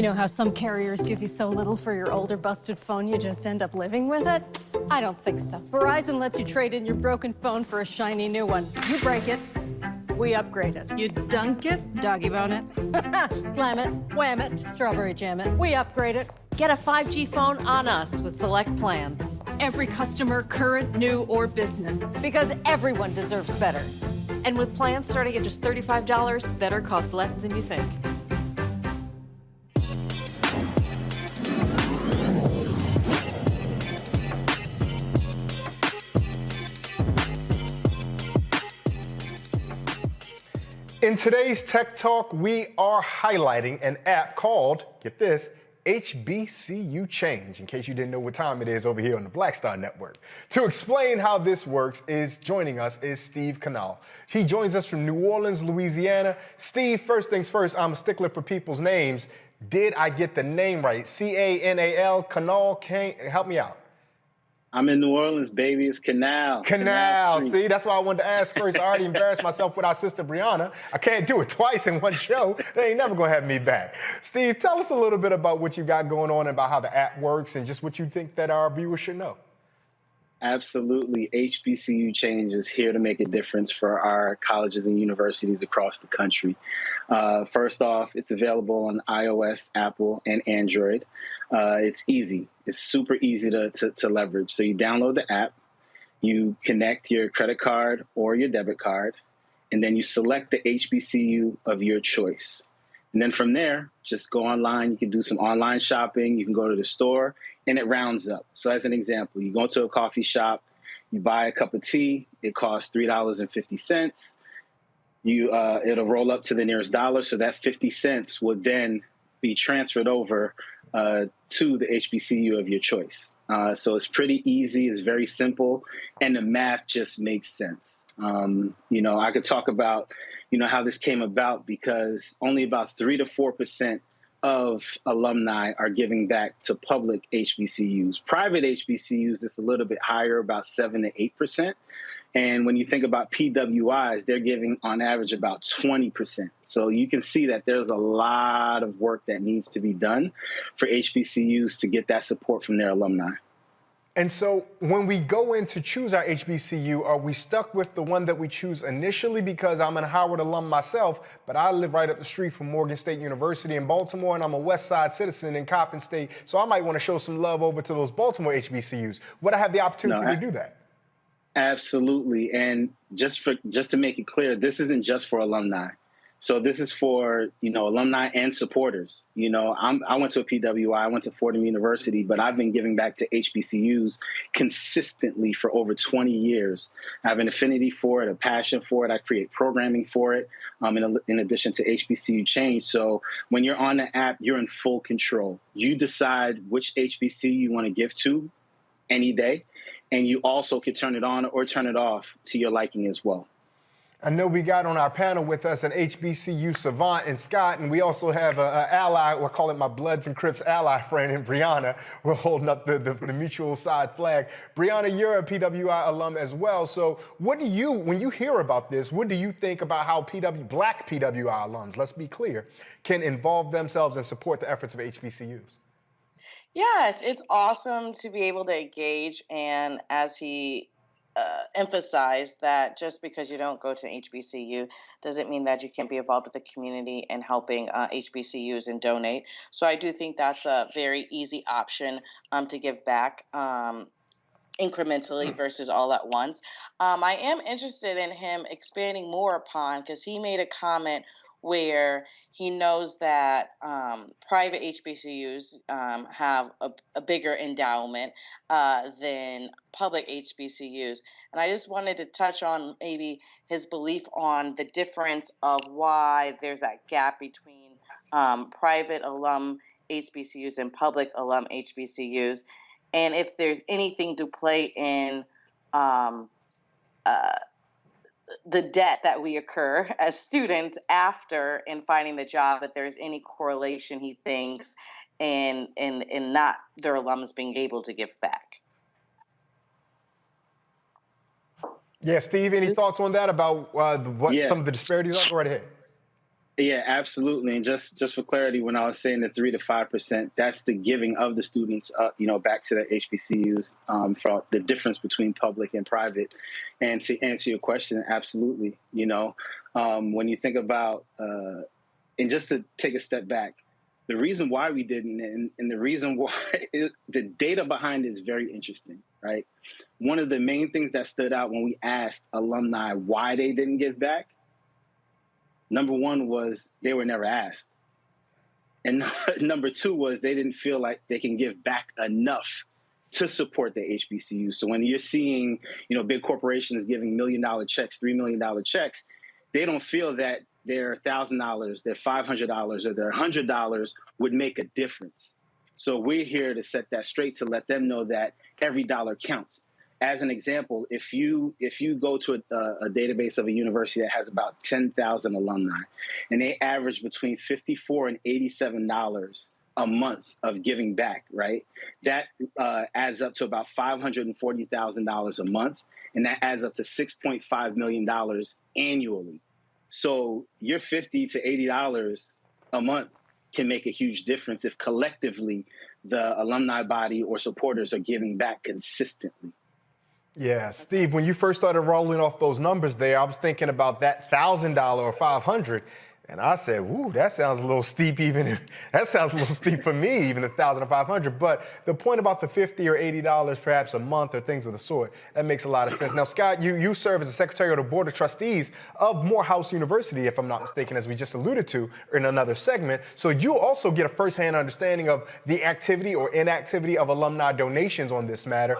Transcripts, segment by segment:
You know how some carriers give you so little for your older busted phone you just end up living with it? I don't think so. Verizon lets you trade in your broken phone for a shiny new one. You break it, we upgrade it. You dunk it, doggy bone it. Slam it, wham it, strawberry jam it. We upgrade it. Get a 5G phone on us with select plans. Every customer, current, new, or business. Because everyone deserves better. And with plans starting at just $35, better costs less than you think. In today's Tech Talk, we are highlighting an app called, get this, HBCU Change, in case you didn't know what time it is over here on the Black Star Network. To explain how this works, joining us is Steve Canal. He joins us from New Orleans, Louisiana. Steve, first things first, I'm a stickler for people's names. Did I get the name right? C-A-N-A-L, Canal, help me out. I'm in New Orleans, baby. It's Canal. Canal. See, that's why I wanted to ask first. I already embarrassed myself with our sister Brianna. I can't do it twice in one show. They ain't never gonna have me back. Steve, tell us a little bit about what you got going on and about how the app works and just what you think that our viewers should know. Absolutely. HBCU Change is here to make a difference for our colleges and universities across the country. First off, it's available on iOS, Apple, and Android. It's easy. It's super easy to leverage. So you download the app, you connect your credit card or your debit card, and then you select the HBCU of your choice. And then from there, just go online. You can do some online shopping. You can go to the store, and it rounds up. So as an example, you go to a coffee shop, you buy a cup of tea. It costs $3.50. It'll roll up to the nearest dollar. So that 50 cents would then be transferred over to the HBCU of your choice. So it's pretty easy. It's very simple. And the math just makes sense. I could talk about, how this came about because only about 3 to 4% of alumni are giving back to public HBCUs. Private HBCUs, it's a little bit higher, about 7 to 8%. And when you think about PWIs, they're giving on average about 20%. So you can see that there's a lot of work that needs to be done for HBCUs to get that support from their alumni. And so when we go in to choose our HBCU, are we stuck with the one that we choose initially? Because I'm an Howard alum myself, but I live right up the street from Morgan State University in Baltimore, and I'm a West Side citizen in Coppin State. So I might want to show some love over to those Baltimore HBCUs. Would I have the opportunity to do that? Absolutely. And just to make it clear, this isn't just for alumni. So this is for, alumni and supporters. I went to a PWI, I went to Fordham University, but I've been giving back to HBCUs consistently for over 20 years. I have an affinity for it, a passion for it. I create programming for it, in addition to HBCU Change. So when you're on the app, you're in full control. You decide which HBCU you want to give to any day. And you also could turn it on or turn it off to your liking as well. I know we got on our panel with us an HBCU savant in Scott, and we also have an ally, we'll call it my Bloods and Crips ally friend in Brianna. We're holding up the mutual side flag. Brianna, you're a PWI alum as well. So when you hear about this, what do you think about how Black PWI alums, let's be clear, can involve themselves and support the efforts of HBCUs? Yes, it's awesome to be able to engage. And as he emphasized, that just because you don't go to HBCU doesn't mean that you can't be involved with the community and helping HBCUs and donate. So I do think that's a very easy option to give back incrementally versus all at once. I am interested in him expanding more upon, because he made a comment where he knows that private HBCUs have a bigger endowment than public HBCUs. And I just wanted to touch on maybe his belief on the difference of why there's that gap between private alum HBCUs and public alum HBCUs, and if there's anything to play in the debt that we incur as students after in finding the job, that there's any correlation, he thinks, in not their alums being able to give back. Yeah, Steve, any thoughts on that about some of the disparities? I'll go right ahead. Yeah, absolutely. And just for clarity, when I was saying the 3 to 5%, that's the giving of the students, back to the HBCUs, for the difference between public and private. And to answer your question, absolutely. When you think about, and just to take a step back, the reason why we didn't, and the reason why the data behind it is very interesting, right? One of the main things that stood out when we asked alumni why they didn't give back, number one was they were never asked. And number two was they didn't feel like they can give back enough to support the HBCU. So when you're seeing, big corporations giving $1 million checks, $3 million checks, they don't feel that their $1,000, their $500, or their $100 would make a difference. So we're here to set that straight, to let them know that every dollar counts. As an example, if you go to a database of a university that has about 10,000 alumni, and they average between $54 and $87 a month of giving back, right? That adds up to about $540,000 a month, and that adds up to $6.5 million annually. So your $50 to $80 a month can make a huge difference if collectively the alumni body or supporters are giving back consistently. Yeah, Steve, when you first started rolling off those numbers there, I was thinking about that $1,000 or $500. And I said, "Woo, that sounds a little steep. That sounds a little steep for me, even $1,000 or $500." But the point about the $50 or $80 perhaps a month or things of the sort, that makes a lot of sense. Now, Scott, you serve as the Secretary of the Board of Trustees of Morehouse University, if I'm not mistaken, as we just alluded to in another segment. So you also get a firsthand understanding of the activity or inactivity of alumni donations on this matter.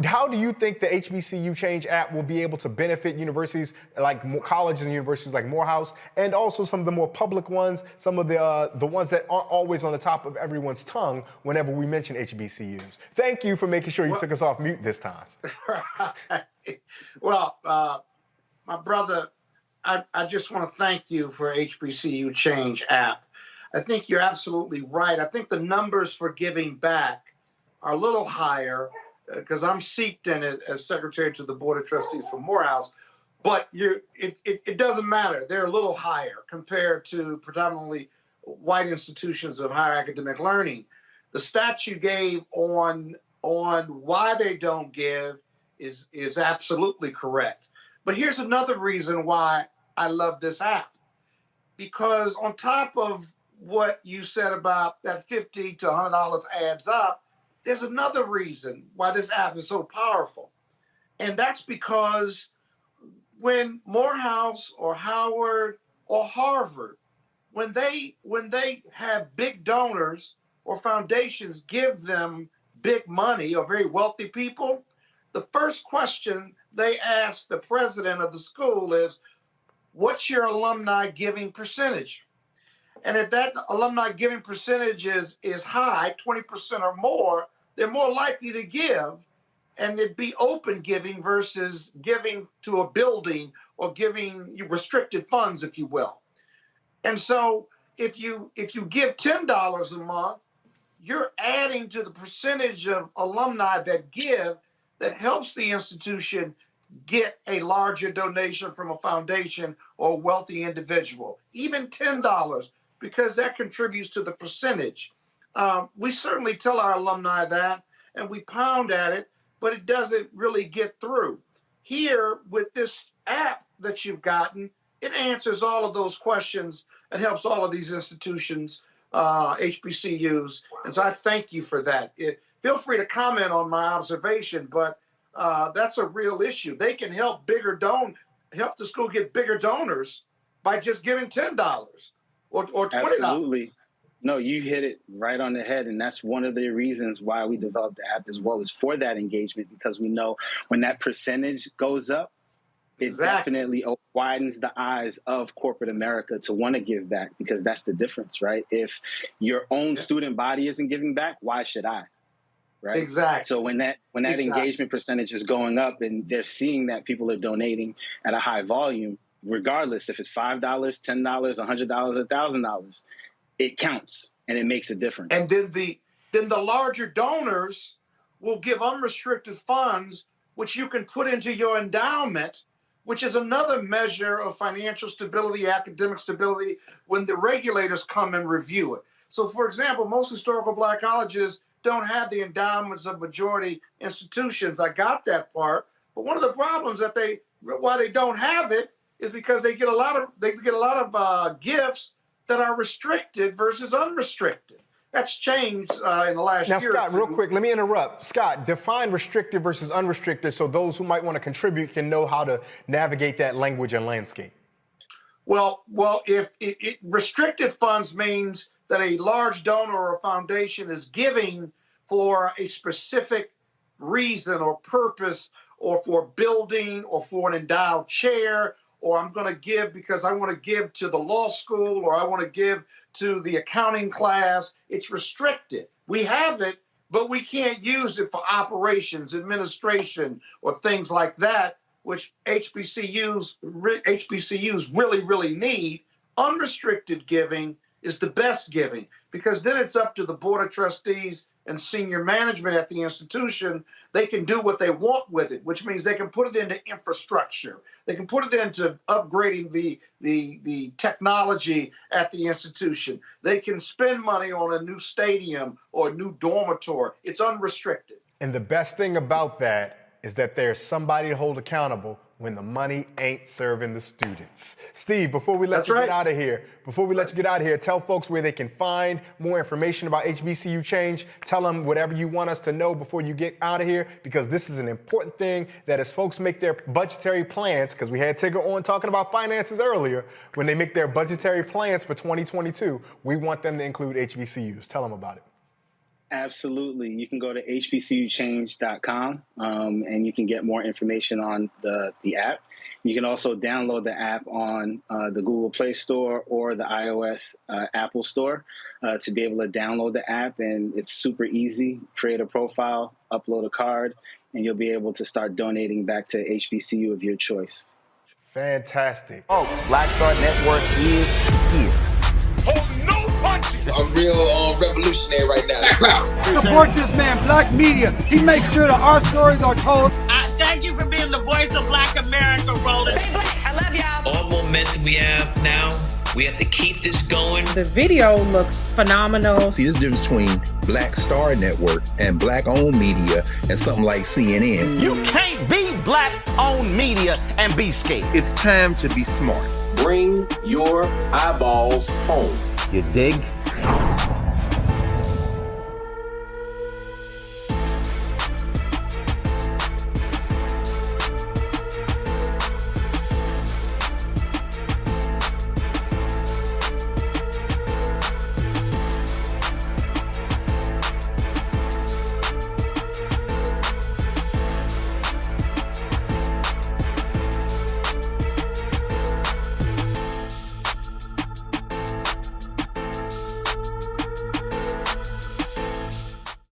How do you think the HBCU Change app will be able to benefit universities like colleges and universities like Morehouse, and also some of the more public ones, some of the ones that aren't always on the top of everyone's tongue whenever we mention HBCUs? Thank you for making sure you took us off mute this time. Well, my brother, I just want to thank you for HBCU Change app. I think you're absolutely right. I think the numbers for giving back are a little higher because I'm seeked in it as Secretary to the Board of Trustees for Morehouse. But it doesn't matter. They're a little higher compared to predominantly white institutions of higher academic learning. The stats you gave on why they don't give is absolutely correct. But here's another reason why I love this app. Because on top of what you said about that $50 to $100 adds up, there's another reason why this app is so powerful. And that's because when Morehouse or Howard or Harvard, when they have big donors or foundations give them big money or very wealthy people, the first question they ask the president of the school is, what's your alumni giving percentage? And if that alumni giving percentage is high, 20% or more, they're more likely to give. And it'd be open giving versus giving to a building or giving restricted funds, if you will. And so if you give $10 a month, you're adding to the percentage of alumni that give that helps the institution get a larger donation from a foundation or a wealthy individual, even $10, because that contributes to the percentage. We certainly tell our alumni that, and we pound at it, but it doesn't really get through. Here, with this app that you've gotten, it answers all of those questions and helps all of these institutions, HBCUs. And so I thank you for that. Feel free to comment on my observation, but that's a real issue. They can help help the school get bigger donors by just giving $10 or $20. Absolutely. No, you hit it right on the head. And that's one of the reasons why we developed the app as well, is for that engagement, because we know when that percentage goes up, it definitely widens the eyes of corporate America to want to give back, because that's the difference, right? If your own student body isn't giving back, why should I? Right? Exactly. So when that engagement percentage is going up and they're seeing that people are donating at a high volume, regardless if it's $5, $10, $100, $1,000, it counts and it makes a difference. And then the larger donors will give unrestricted funds, which you can put into your endowment which is another measure of financial stability, academic stability, when the regulators come and review it. So, for example, most historical Black colleges don't have the endowments of majority institutions. I got that part. But one of the problems why they don't have it is because they get a lot of gifts that are restricted versus unrestricted. That's changed in the last year. Now, Scott, real quick, let me interrupt. Scott, define restricted versus unrestricted so those who might want to contribute can know how to navigate that language and landscape. Well, if restricted funds means that a large donor or foundation is giving for a specific reason or purpose, or for building, or for an endowed chair, or I'm going to give because I want to give to the law school, or I want to give to the accounting class. It's restricted. We have it, but we can't use it for operations, administration, or things like that, which HBCUs really, really need. Unrestricted giving is the best giving, because then it's up to the board of trustees and senior management at the institution. They can do what they want with it, which means they can put it into infrastructure. They can put it into upgrading the technology at the institution. They can spend money on a new stadium or a new dormitory. It's unrestricted. And the best thing about that is that there's somebody to hold accountable when the money ain't serving the students. Steve, before we let you get out of here, tell folks where they can find more information about HBCU Change. Tell them whatever you want us to know before you get out of here, because this is an important thing that as folks make their budgetary plans, because we had Tigger on talking about finances earlier, when they make their budgetary plans for 2022, we want them to include HBCUs. Tell them about it. Absolutely. You can go to hbcuchange.com and you can get more information on the app. You can also download the app on the Google Play Store or the iOS Apple Store to be able to download the app. And it's super easy. Create a profile, upload a card, and you'll be able to start donating back to HBCU of your choice. Fantastic. Folks, Black Star Network is here. I'm real revolutionary right now. Support this man, Black Media. He makes sure that our stories are told. Thank you for being the voice of Black America, Roland. Stay black. I love y'all. All momentum we have now, we have to keep this going. The video looks phenomenal. See, there's a difference between Black Star Network and Black-owned media and something like CNN. You can't be Black-owned media and be scared. It's time to be smart. Bring your eyeballs home. You dig?